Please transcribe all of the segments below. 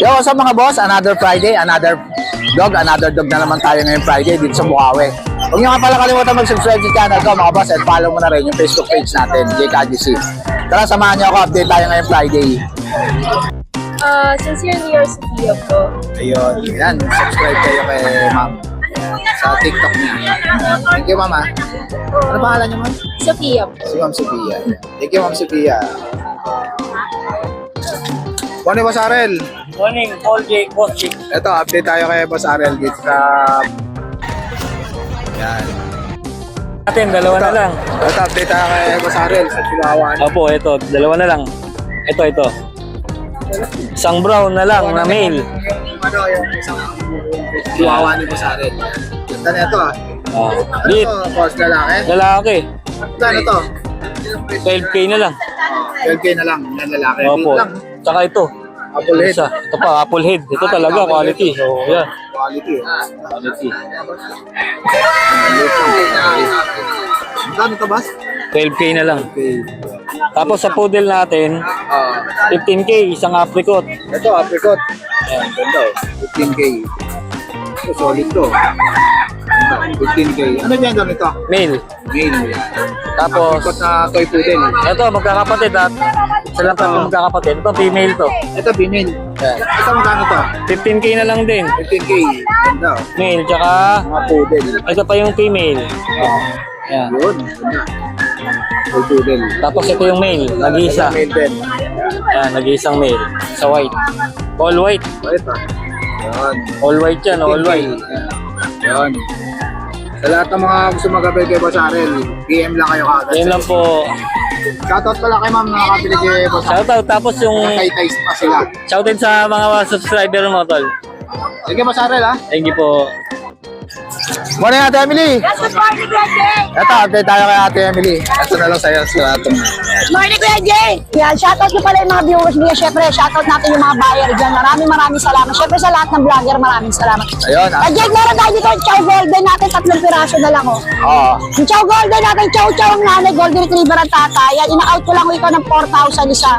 Yo, sa mga boss, another Friday, another dog na naman tayo ngayong Friday dito sa Bukawi. Huwag nyo nga pala kalimutan mag-subscribe sa channel ko mga boss at follow mo na rin yung Facebook page natin, JKGC. Tara, samahan nyo ako, update tayo ngayong Friday. Sincerely yours, Sophia po. Ayun, yan, subscribe kayo kay ma'am sa TikTok niya. Thank you, mama. Ano pangalan niyo, ma'am? Sophia po. Si Ma'am Sophia. Thank you, Ma'am Sophia. Morning, Boss Arel. Morning, Paul J. Boss J. Ito, update tayo kay Boss Arel dito sa... Yan. Natin, dalawa na lang. Ito, update tayo kay Boss Arel sa Chihuahuan. Opo, ito, dalawa na lang. Ito. Isang brown na lang na male. Ano yung isang Chihuahua ni Boss Arel. Ganda na ito, ah. Ano Lit, to, boss lalaki? lalaki. Ano to? 12K na lang. 12K na lang, yan lalaki. Opo. Dito lang. Tsaka ito. Apple head. Isa. Ito pa, apple head. Ito talaga, quality. So, yan. Quality. Quality. Magkano to, boss? 12K na lang. Okay. Tapos sa poodle natin, 15K, isang apricot. Ito, apricot. Ayan, ganda oh. 15K. Ito, solid to. 15K. Ano gender nito? Male. Male. Tapos, Apricot na toy poodle. ito, magkakapatid at isa lang tayo magkakapatid. Ito, female to. Ito, female. Yan. Ito, magkano to? 15K na lang din. 15K. Ganda oh. Male, tsaka Mga poodle. ito pa yung female. Yan. Yun. Ganda. Toy poodle. Tapos ito yung male, nag-iisa. Male din. Yan, nag-iisang male. Sa white. All white. Ito. Yan. All white yan, all white. Yan. Sa lahat ng mga gusto magabay kay Boss Arel, PM lang kayo kagad. Yan lang po. Shoutout pala kay ma'am na nakabili kay Boss Arel. Shoutout. Tapos yung Nakay-tays pa sila. shoutout sa mga subscriber mo, tol. Sige, Boss Arel, ha? Thank you po. Morning, Ate Emily. Yes, good morning, Kuya Jay! Ito, update tayo kay Ate Emily. Ito na lang sa'yo sa lahat. Morning, Kuya Jay! Yan, shoutout ko pala yung mga viewers niya. Syempre, shoutout natin yung mga buyer dyan. Maraming salamat. Syempre sa lahat ng vlogger, maraming salamat. Ayun, Kuya Jay, meron tayo dito, chow golden natin, 3 piraso na lang, oh. Oo. Yung chow golden natin, chow ang nanay, golden retriever ang tatay. Yan, ina-out ko lang ito ng 4,000 isa.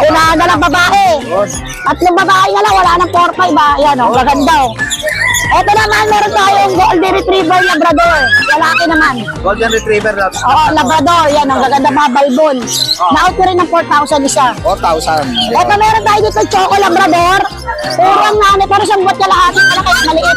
Unahan na lang babae. Tatlong babae na lang, wala nang 4,500 ba? Yan, oh, maganda, oh. Ito naman, meron tayong golden retriever Labrador. Lalaki naman. Golden Retriever lang. Oo, Labrador. Yan, ang gaganda mga balbon. Na-out ko rin ng 4,000 isa. 4,000. Ito meron tayo dito, Choco Labrador. Purang nanay, pero siyang buhat kalahati, malaki, maliit.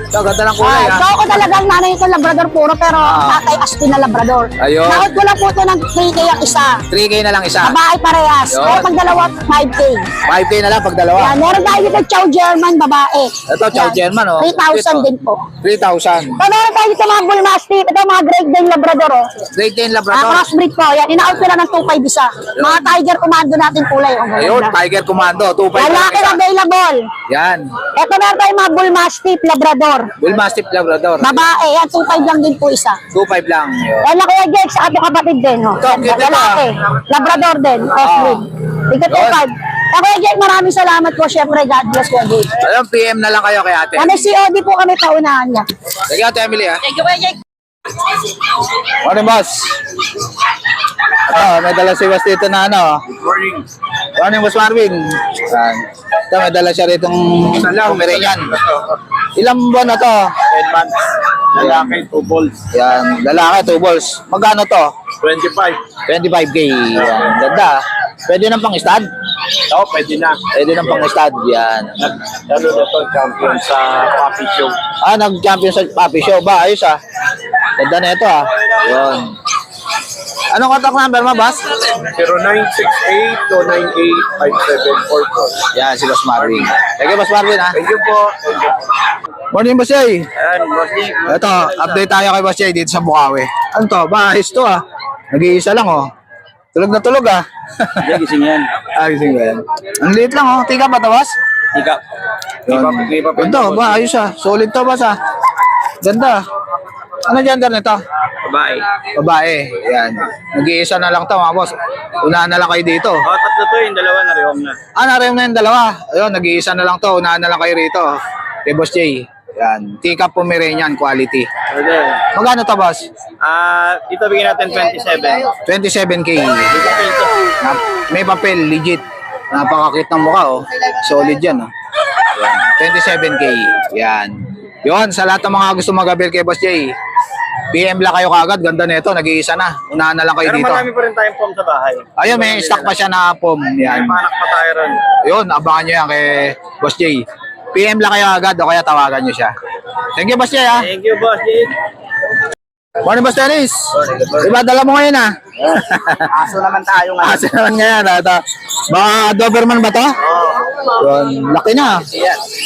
Ito, ganda ng kulay, ha? Choco talagang nanay ito, Labrador puro, pero tatay Astin na Labrador. Ayun. Na-out ko lang po ito ng 3K ang isa. 3K na lang isa. Babae parehas. Ayun. Pero pag dalawa, 5K. 5K na lang pag dalawa. Yan, meron tayo dito, Chow German, babae. Ito, Chow Yan, German, oh. 3,000 din po. 3,000. So, meron tayo dito mga Bull Mastiff. Ito mga Great Dane Labrador, oh. Great Dane Ah, Labrador. crossbreed po. Yan, ina-out ko lang ng 2.5 isa. Mga Tiger Commando natin kulay. Oh, Ayun, ganda. Tiger Commando. 2,500 lang Lalaki isa. available. Yan. Ito meron tayo mga Bull Mastiff Labrador. Bull Mastiff Labrador. Babae, yan, 2.5 lang din po isa. 2,500 lang. Yun. Yan na Kuya Jex, sa ato kapatid din. Oh. Ito, cute ito, Lalaki. Labrador din, crossbreed. Ika 2.5. Kuya Jex, maraming salamat po. Siyempre, God bless Kuya Jex. Ayun, PM na lang kayo kay ate. May COD po kami paunahan niya. Sige, Ate Emily, ha? Thank you, Kuya Jex. Morning, boss. May dala si boss dito na ano. Morning. Morning, boss Marvin. Yan. Ito, may dala siya rito Pomeranian. Ilang buwan na to? 10 months. Lalaki, 2 balls. Yan, lalaki, 2 balls. Magkano to? 25. 25K. Yan, ganda. Pwede nang pang-stud? Oo, pwede na. Pwede nang pang-stud. Yan. Lalo na to, champion sa coffee show. Nag-champion sa Papi Show ba? Ayos, ah. Ganda na ito, ah. Yun. Anong contact number mo, boss? 0968-298-5744. Yan, si Boss Marvin. Thank you, Boss Marvin, ha? Thank you po. Morning, Boss Jay. Ayan, Boss Nick. Ito, update tayo kay Boss Jay dito sa Bukawi. Ano to? Bahis to, ah. Nag-iisa lang, oh. Tulog na tulog, ah. Hindi, gising yan. Gising ba yan? Ang liit lang, oh. Tika pa to, boss? Ika. Ganda, ba? Ayos, ah. Solid to, boss, ah. Ganda. Ano gender nito? Babae. Babae. Yan. Nag-iisa na lang to, mga boss. Unahan na lang kayo dito. Tatlo to, yung dalawa na rehom na. Nareom na yung dalawa. Ayun, nag-iisa na lang to. Unahan na lang kayo rito. Kay Boss Jay. Yan. Tika Pomeranian quality. Pwede. Magkano to, boss? Dito bigyan natin 27. 27K. May papel, legit. Napakakit ng mukha, oh. Solid yan, oh. Yan, 27K. Yan. Yun, sa lahat ng mga gusto mag-avail kay Boss Jay, PM lang kayo kagad. Ganda nito, nag-iisa na. Unahan na lang kayo Pero dito. marami pa rin tayong form sa bahay. Ayun, may stock pa siya na POM. Yan. May panak pa tayo ron. Yun, abangan nyo yan kay Boss Jay. PM lang kayo agad o kaya tawagan nyo siya. Thank you, Boss Jay, ha. Thank you, boss. Jade. Morning, Boss Dennis. Diba, dala mo ngayon, ha? Aso naman tayo ngayon. Asa naman ngayon, ha? Ito. Mga Doberman ba to? Yun, laki na.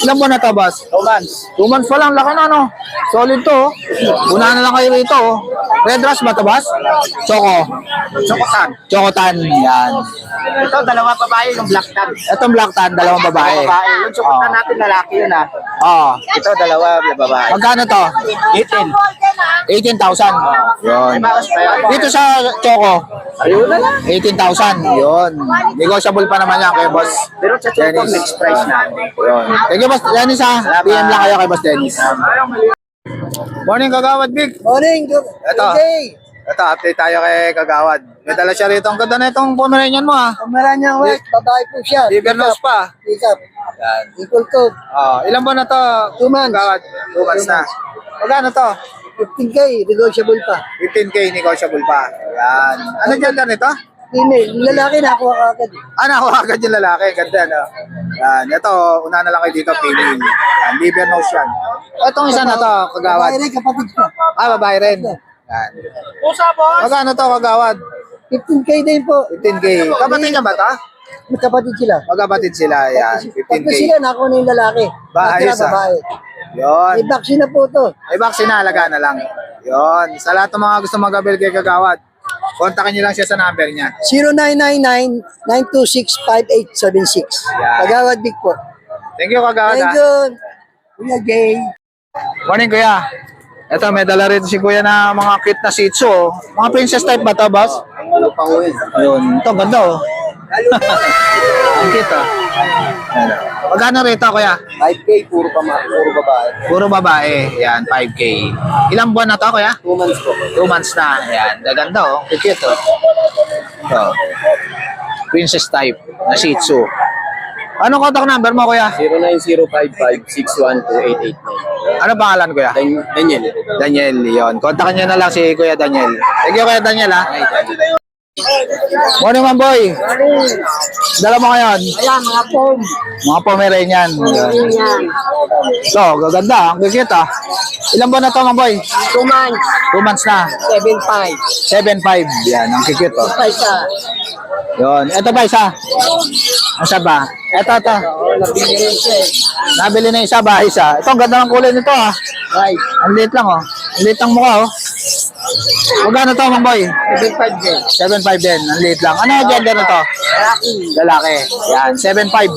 Ilan buwan na to, Boss? 2 months. 2 months pa lang, laki na, no? Solid to, oh. Unahan na lang kayo rito, oh. Red Rush ba to, Boss? Choco. Chokotan. Chocotan, yan. Ito, dalawa babae, yung black tag. Itong Black Tan, dalawang babae. Babae. Yung chokotan natin, lalaki yun ah. Oh. Ito, dalawa babae. Magkano to? 18. 18,000. Yun. Dito sa Choco, Ayun na lang. 18,000. Yun. Negotiable pa naman yan kay Boss Pero sa choco, Dennis. next price na. Yun. Thank you, Boss Dennis, ha. PM lang kayo kay Boss Dennis. Morning, Kagawad Big. Morning. Ito. Ito, update tayo kay Kagawad. May dala siya rito. Ang ganda na itong Pomeranian mo, ha. Pomeranian white, babae po siya. Liver nose pa. Pick up. Yan. Equal to. Ilan buwan na to? 2 months. Kagawad. 2 months na. Magkano to? 15K, negotiable pa. 15K, negotiable pa. Yan. Ano ganda nito? Female, yung lalaki nakuha ka agad. Ako agad yung lalaki. Ganda, no? Yan. Ito, una na lang kayo dito, female. Yan. Liver nose yan. Itong isa na to, Kagawad. Babae rin, kapatid ko. Babae rin. Yan. Pusa, boss. Magkano to, Kagawad? 15K din po. 15K. Kapatid niya ba to? Magkapatid sila. Magkapatid sila. Yan. Pagka 15K. sila, nakuha na yung lalaki. Ayos, Natira, ah. babae. Yun. May vaccine na po to. May vaccine na, alaga na lang. Yun. Sa lahat ng mga gusto mag-avail kay Kagawad, kontakin niyo lang siya sa number niya. 0999-926-5876. Yeah. Kagawad Big po. Thank you, Kagawad. Thank ha. you. Kuya Gay. Morning, Kuya. Ito, may dala rito si Kuya na mga cute na Shih Tzu. Oh. Mga princess type ba ito, boss? Ano pa ko yun? Ayun. Ito, ganda, oh. Ang cute, oh. Ayan. Magkano rito, Kuya? 5K, puro babae. Puro babae. Yan, 5K. Ilang buwan na to, Kuya? 2 months po. 2 months na. Yan, gaganda, oh. Cute, oh. Ito. Princess type na Shih Tzu. Anong contact number mo, Kuya? 09055-612-8889. Ano pangalan, Kuya? Daniel. Daniel, yon. Kontakin niyo na lang si Kuya Daniel. Thank you, Kuya Daniel, ha. Morning, man boy. Dala mo ngayon. Ayan, mga foam. Mga Pomeranian. Ayan. So, gaganda. Ang cute, ha. Ilan ba na to, man boy? 2 months. 2 months na. 7.5. 7.5. Yan, ang cute, oh. Pa isa. Yon. Ito pa isa. Asa ba? Ito. Nabili rin siya eh. Nabili na isa ba? Isa. Ito, ang ganda ng kulay nito, ha. Right. Ang liit lang, oh. Ang liit ng mukha, oh. Magkano to, man boy? 7.5 din. 7.5 din. Ang liit lang. Ano yung gender na to? Lalaki. Lalaki. Yan, 7.5.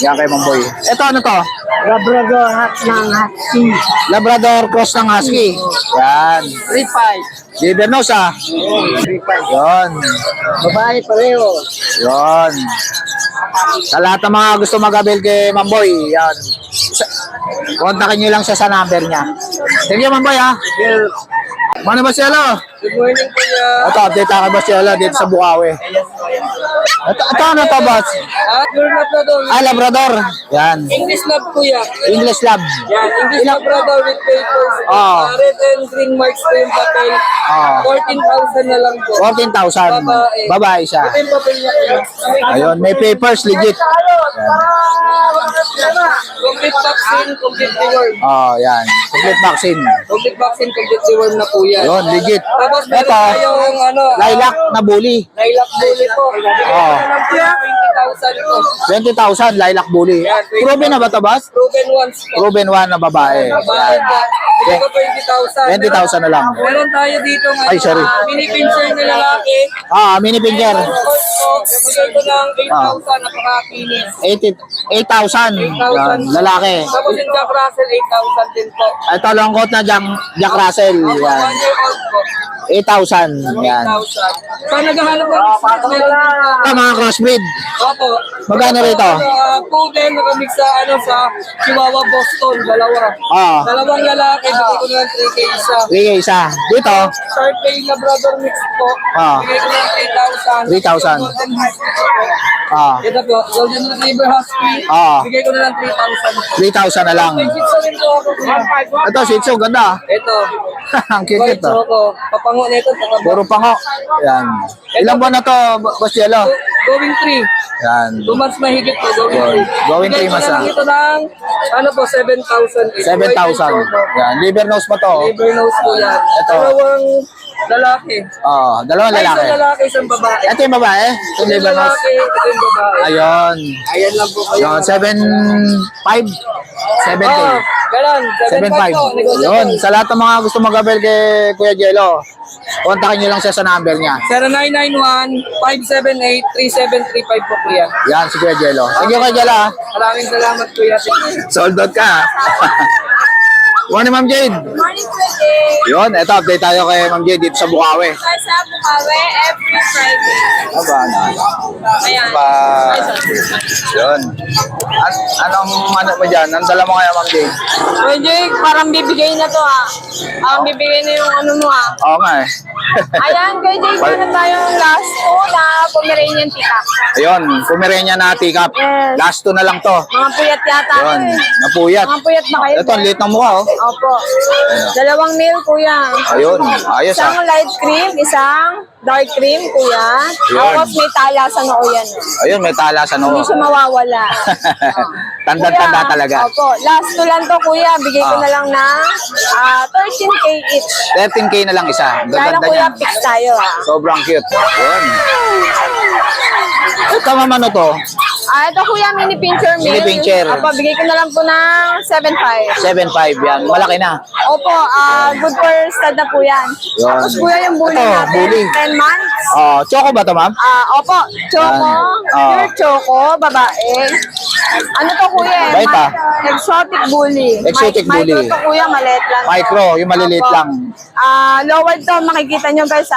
Yan kay Mamboy. Ito ano to? Labrador hat ng husky. Labrador cross ng husky. Yan. 3.5. Liver nose, ah. 3.5. Yan. Babae pareho. Yan. Sa lahat ng mga gusto mag-avail kay Mamboy, yan. Kontakin nyo lang siya sa number niya. Thank you, Mamboy, ha. Mano ba siya, Good morning, Kuya. Ito, update ako ba siya dito sa Bukawi. Ito ano to, boss? You're not na daw. Labrador. Yan. English lab, Kuya. English lab. Yan, English Labrador with papers. Oh. Red and green marks po yung papel. Oh. 14,000 na lang po. 14,000. Babae siya. Ito yung papel niya. Ayun, may papers, legit. Complete vaccine, complete deworm. Oh, yan. Complete vaccine. Complete vaccine, complete deworm na po yan. Yun, legit. Tapos meron Ito, tayong ano, lilac na bully. lilac bully po. Oh. Ano po yan? 20,000 po. 20,000, lilac bully. Proven na ba ito, boss? Proven once po. Proven 1 na babae. Babae Yan. po. Ito po 20,000. 20,000 na lang. Meron tayo dito ng Ay, sorry. mini pincher na lalaki. Mini finger. Bigay ko ng 8,000 napaka-kinis. 8,000. Yan, lalaki. Tapos yung Jack Russell, 8,000 din po. Ito, long coat na Jack Russell. Yan. 1 year old po. 8,000. Yan. 8,000. So, naghahanap ng meron din po. Ito, mga crossbreed. Opo. Magkano rito? Poodle, nakamix sa, sa Chihuahua Boston, dalawa. Oh, Dalawang lalaki, bigay ko na ng 3K isa. 3K isa. Dito, Sharp Bay Labrador mix po. Ah. Bigay ko ng 3,000. 3,000. Golden Husky po. Ah. Ito po, Golden Retriever Husky. Ah. Bigay ko na lang 3,000. 3,000 na lang. May Shih Tzu rin po ako. Ito, Shih Tzu, ganda. Ito. Ang White cute to. Choco. Papango na ito. Puro pango. Yan. Ilang buwan na to, Boss Jello? Going 3. Yan. 2 months mahigit po. Going Yun. 3. Going 3 months na. Ito ng, ano po, 7,000. 7,000. Yan. Liver nose pa to. Liver nose po yan. Ito. Dalawang lalaki. Dalawang Ay, lalaki. isang lalaki, isang babae. Ito yung babae. Ito yung Isang liver nose. lalaki, isang babae. Ayun. Ayan lang po kayo. Yun, 7,500. 7K. Oh, ganun. 7,500. 7,500 po. Yun. Sa lahat ng mga gusto mag-abel kay Kuya Jello, kontakin nyo lang siya sa number niya. 0991-578-3735 po kuya. Yan, si Kuya Jello. Thank you, Kuya Jello. ah. Maraming salamat kuya. Sold out ka. Morning, Ma'am Jade. Morning, Friday. Yun, eto, update tayo kay Ma'am Jade dito sa Bukawi. Sa Bukawi, every Friday. Aba, Ayan. Yun. Anong ano mo dyan? Anong dala mo kaya, Ma'am Jade? Pwede, parang bibigay na to ah. Parang bibigay na yung ano mo ah. Oo nga eh. Ayan, kay Jake, meron tayong last two na Pomeranian Peacock. Ayun, Pomeranian na tikap. Yes. Last two na lang to. Mga puyat yata. Yun, eh. napuyat. Mga puyat na kayo. Ito, ang liit ng mukha, oh. Opo. Dalawang male, kuya. Ayun, ayos Isang ah. light cream, isang dark cream, kuya. Yun. Tapos may tala sa noo yan. Ayun, may tala sa Hindi noo. siya mawawala. Tanda-tanda Kuya, talaga. Opo. Last two lang to, kuya. Bigay ko Ah. na lang na 13K each. 13K na lang isa. Kaya Gaganda kuya, niya. fix tayo ah. Sobrang cute. Yun. Ito naman ano to? Ito kuya, mini pincher meal. Mini pincher. Opo, bigay ko na lang po ng 7.5. 7.5 yan. Malaki na. Opo, good for stud na po yan. Yun. Tapos kuya, yung bully Ito, natin, bully. 10 months. Choco ba to, ma'am? Opo, choco, Yan. pure choco, babae. Ano to kuya? Bait, ah. Exotic bully. Exotic bully. Micro to kuya, maliit lang. to. Micro, yung maliliit Opo. lang. Lower to, makikita nyo guys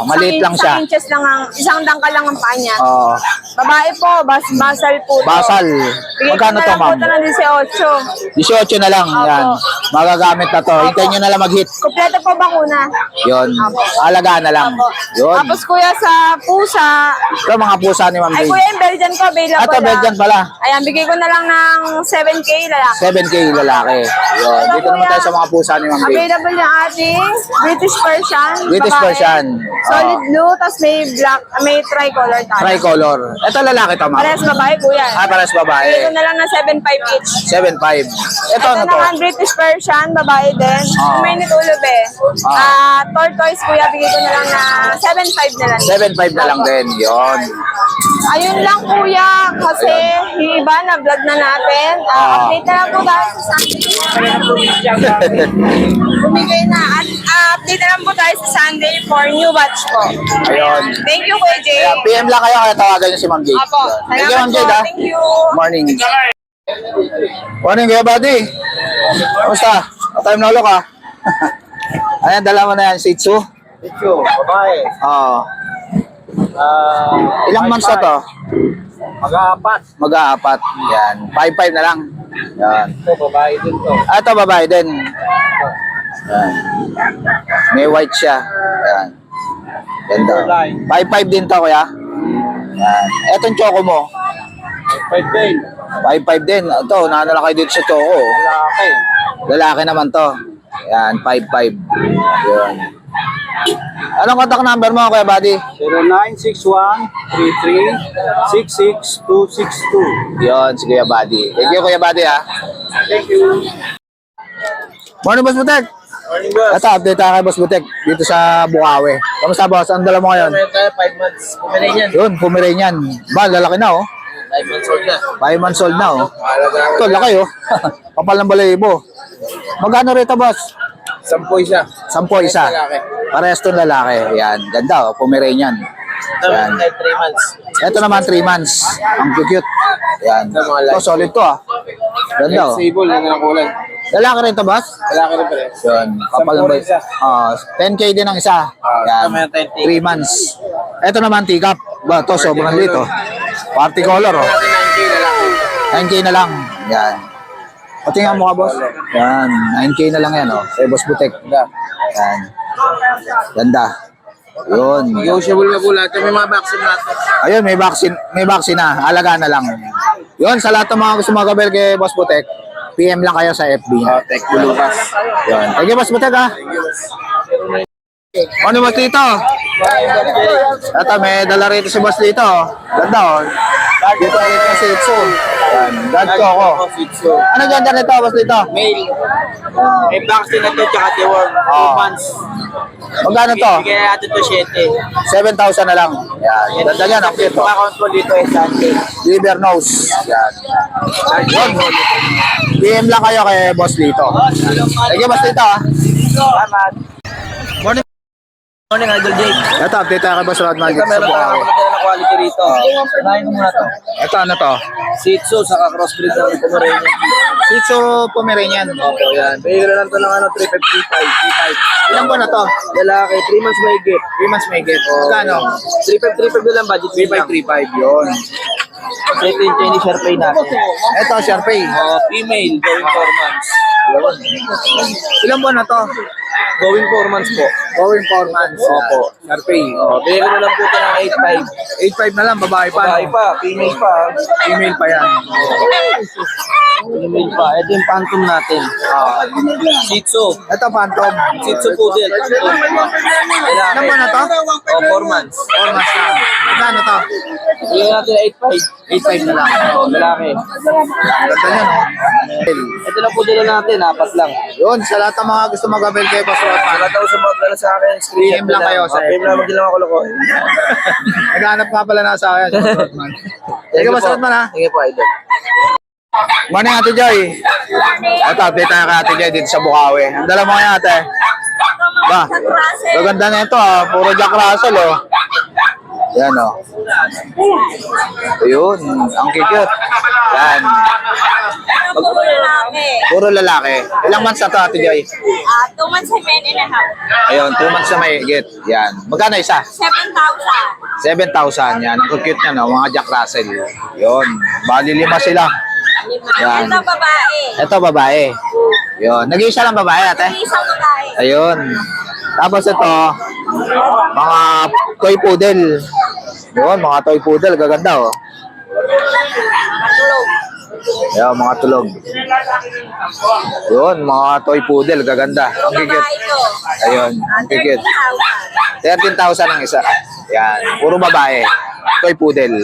Maliit lang siya. Isang inches lang isang dangkal lang ang paa niya. Babae po, basal po to. Basal. Bigay ko Magkano na to, lang po ma'am? ito ng 18. 18 na lang. Opo. Yan. Magagamit na to. Hintayin nyo na lang mag-hit. Kompleto po bakuna. Yun. Alagaan na lang. Opo. Yun. Tapos kuya sa pusa, Ito mga pusa ni Ma'am ay Jade. kuya yung Belgian ko available. Ito, Belgian pala. Ayan, bigay ko na lang ng 7K lalaki. 7K lalaki. Yun. Dito naman tayo sa mga pusa ni Ma'am Jade. Available yung ating British Persian. British babae. Persian. Solid blue, tapos may black, may tricolor tayo. Tricolor. Ito lalaki to, ma'am. Parehas babae kuya. Pares babae. Bigay ko na lang ng 7.5 each. 7.5. Ito ano to? naman British Persian, babae din. May nitulog eh. Tortoise kuya, bigay ko na lang na 7.5 na lang. 7.5 na lang din. Yun. Ayun lang kuya, kasi yung iba na vlog na natin. Update na lang po tayo sa Sunday. Bumigay na. At update na lang po tayo sa Sunday for new batch po. Ayun. Thank you Kuya Jay. Kaya PM lang kayo kaya tawagan nyo si Ma'am Jade. Apo. Thank you, Ma'am Salamat po. Jade, ha? Thank you. Morning. Morning, Kuya Buddy. Kamusta? Time na ulo ka? Ayan, dala mo na yan, Shih Tzu. Ito, babae. Oo. Ilang months na to? Mag-aapat. Mag-aapat. Yan. 5.5 na lang. Yan. Ito, babae din to. Ito, babae din. Yan. May white siya. Yan. Ganda. 5.5 din to, kuya. Yan. Etong choco mo. 5 din. 5.5 din. Ito, nanala kayo dito sa choco. Lalaki. Lalaki naman to. Yan, 5.5. Yan. Anong contact number mo, Kuya Buddy? 0961-33-66262. Yon, si Kuya Buddy. Thank you, Kuya Buddy, ha. Thank you. Morning, Boss Butek. Morning, boss. Ito, update tayo kay Boss Butek dito sa Bukawi. Kamusta, boss? Ang dala mo ngayon? Meron tayo 5 months. Pomeranian. Yun, Pomeranian. Ba, lalaki na, oh. 5 months old na. 5 months old na, oh. Ito, laki, oh. Kapal ng balayibo. Magkano rito, boss? 10 isa. 10 isa. Lalaki. Parehas itong lalaki. Yan, ganda, oh. Pomeranian. Ito, Yan. meron tayo 3 months. Ito naman, 3 months. Ang cute. Yan. Ito, solid to, ah. Ganda, oh. Sable, yan ang kulan. Lalaki rin to, boss? Lalaki rin pala. Yun, kapal ng Isa. 10K din ang isa. ito Yan, meron tayong 3 months. Ito naman, tikap. Ba, to sobrang lito. Party color, oh. 9K lalaki. 9K na lang. Yan. Patingnan mo ka, boss. Yan, 9K na lang yan, oh. Kay Boss Butek. Yan. Ganda. Yun. Negotiable na po lahat. May mga vaccine natin. Ayun, may vaccine na. Alaga na lang. Yun, sa lahat ng mga gusto magabel kay Boss Butek, PM lang kayo sa FB. Tech Bulukas. Yun. Thank you, Boss Butek, ha. Ano Boss Lito? Ito, may dala rito si Boss Lito. Ganda, oh. Dito ulit na si Itsu. Yan, dad ko ako. Ano ganda nito, Boss Lito? Mail. May vaccine na to, tsaka deworm. 2 months. Magkano to? Bigyan natin to 7. 7,000 na lang. Yan, ganda yan, ang cute, oh. Account ko dito ay Sunday. Liver nose. Yan. PM lang kayo kay Boss Lito. Thank you, Boss Lito, ha. Salamat. Morning. Morning, Idol Jake. Ito, update tayo kay Boss Rod Magic sa Meron Bukawi. tayong maganda na quality rito. Unahin mo muna to. Ito, ano to? Shih Tzu, saka crossbreed ng Pomeranian. Shih Tzu Pomeranian. Opo, yan. Bigyan lang to ng 3535. Ilang buwan na to? Lalaki, 3 months may gift. 3 months may get. Magkano? 3535 na lang budget. 3535 yun. Ito yung Chinese Sharpei natin. Ito, Sharpay. Female, going 4 months. Ilang buwan na to? Going 4 months po. Going 4 months. Opo. Sharpay. Bigyan ko na lang po ito ng 8.5 na lang, babae 8.5. pa. Babae no? pa, female pa. Female pa yan. Female pa. Ito yung phantom natin. Shih Tzu. Ito, Phantom. Shih Tzu Poodle. Ilang buwan na to? 4 months. 4 months na. Magkano to? Bigyan natin 8.5. 8.5 na lang. Lalaki. Ganda niya, no? Ito lang po dala natin, 4 lang. Yun, sa lahat ng mga gusto mag-avail kay Boss Rod Para Magic. daw sa mga dala sa akin, PM lang kayo sa PM lang, magdilang ako loko. Naghanap nga pala na sa akin. Si Boss Rod Magic. Thank you, Boss Rod Man, ha? Sige po, Idol. Morning, Ate Joy. Ito, update tayo kay Ate Joy dito sa Bukawi. Ang dala mo kaya, Ate. Ba, maganda na ito, ah. Puro Jack Russell, oh. Yan, oh. Ayun, ang cute. Yan. Puro lalaki. Puro lalaki. Ilang months na to, Ate Joy? 2 months and a half. Ayun, 2 months na may higit. Yan. Magkano isa? 7,000. 7,000. Yan. Ang cute niya, no? Mga Jack Russell. Yun. Bali 5 sila. Yan. Ito babae. Ito, babae. Yun. Nag-iisa lang babae, ate? Isang babae. Ayun. Tapos ito, mga toy poodle. Yun, mga toy poodle. Gaganda, oh. Matulog. Ayun, mga tulog. Yun, mga toy poodle. Gaganda. Ang cute. Babae ito. Ayun, ang cute. 13,000. 13,000 ang isa. Yan. Puro babae. Toy poodle.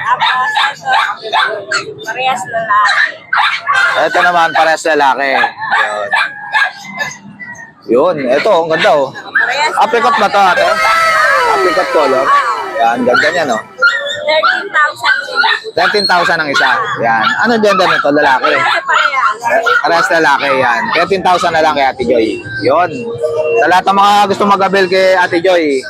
Tapos ito. Parehas lalaki. Ito naman, parehas lalaki. Yun. Yun, ito, ang ganda, oh. Parehas Apricot ba to, ate? Apricot color. Yan, ganda niya, no? 13,000 din. 13,000 ang isa. Yan. Ano gender nito? Lalaki. Kasi parehas. Parehas lalaki, yan. 13,000 na lang kay Ate Joy. Yun. Sa lahat ng mga gusto mag-avail kay Ate Joy,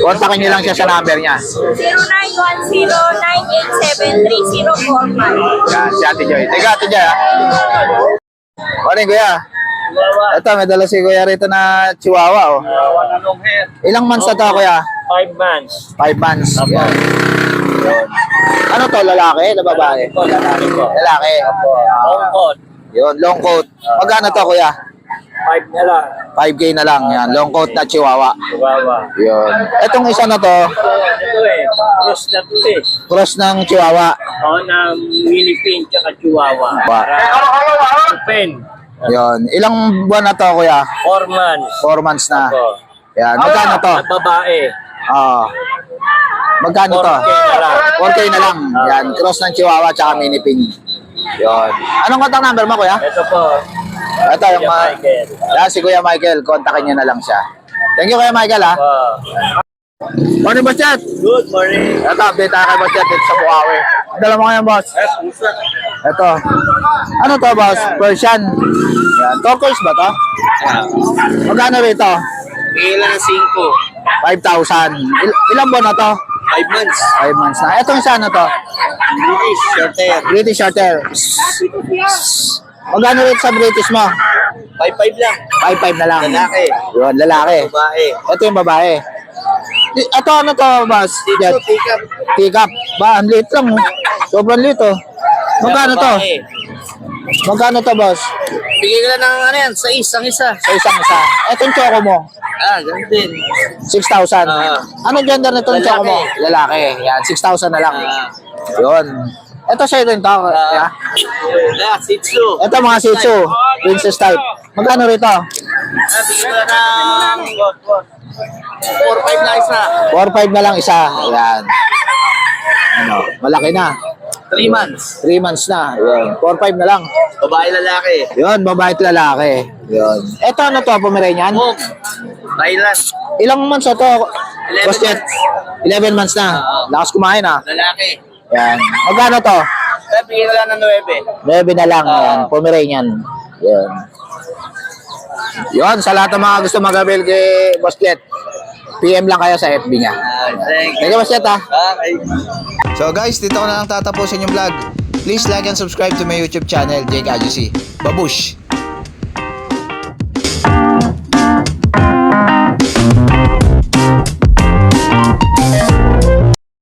kontakin niyo lang siya sa number niya. 0910-987-3045. Yan, si Ate Joy. Teka, Ate Joy, ha? Morning, Kuya. Ito, may dala si Kuya rito na chihuahua, oh. Ilang months na to, Kuya? 5 months. 5 months. Yan. Yun. Ano to, lalaki na babae? Ito, lalaki ko. Lalaki. Hong Kong. Yun, long coat. Magkano to, Kuya? 5 na lang. 5K na lang. Yan, long coat na chihuahua. Chihuahua. Yun. Etong isa na to, Ito eh. Cross na ito eh. cross ng chihuahua. O na mini pin tsaka chihuahua. Ba. Open. Yun. Ilang buwan na to, Kuya? 4 months. 4 months na. Ito. Yan. Magkano to? At babae. Ah. Magkano to? 4K na lang. 4K na lang. Yan. Cross ng chihuahua tsaka mini pin. Yun. Anong contact number mo, Kuya? Ito po. Ito, yung Michael. Yan, si Kuya Michael. Kontakin niyo na lang siya. Thank you, Kuya Michael, ha? Morning, Boss Chat. Good morning. Ito, update tayo kay Boss Chat dito sa Bukawi. Dala mo ngayon, Boss. Ito. Ano to, Boss? Persian. Yan. Turquoise ba to? Magkano rito? Bigyan lang ng 5,000. Ilang buwan na to? 5 months. 5 months na. Itong isa na to? British, short hair. British Shorter. Magkano rito sa British mo? 5.5 lang. 5,500 na lang. Lalaki. Yun, lalaki. Babae. Ito yung babae. Ito ano to, Boss? Jet. Pick up. Pick up. Ba, ang liit lang. Oh. Sobrang liit, oh. Magkano to? Babae. Magkano to, boss? Bigay ka lang ng ano yan, sa isang isa. Sa isang isa. Etong choco mo, Ganun din. 6,000. Anong gender nito ng choco mo? Lalaki. Lalaki. Yan, 6,000 na lang. Yun. Ito sa'yo rin to. Yeah. Shih Tzu. Ito mga Shih Tzu, princess type. Magkano rito? Bigay ka lang ng 4-5 na isa. 4-5 na lang isa. Ayan. Ano, malaki na. 3 months. 3 months na. Ayan. 4-5 na lang. Babae lalaki. Yun, babae at lalaki. Yun. Ito ano to, Pomeranian? Boom. Thailand. Ilang months na to? 11 Boss Jet? 11 months na. Lakas kumain ah. Lalaki. Yan. Magkano to? Bigay ka lang ng 9. 9 na lang. Yan. Pomeranian. Yan. Yun, sa lahat ng mga gusto mag-avail kay Boss Jet, PM lang kayo sa FB niya. Thank Thank you, Boss Jet ah. Okay. So guys, dito ko na lang tatapusin yung vlog. Please like and subscribe to my YouTube channel, JKGC. Babush!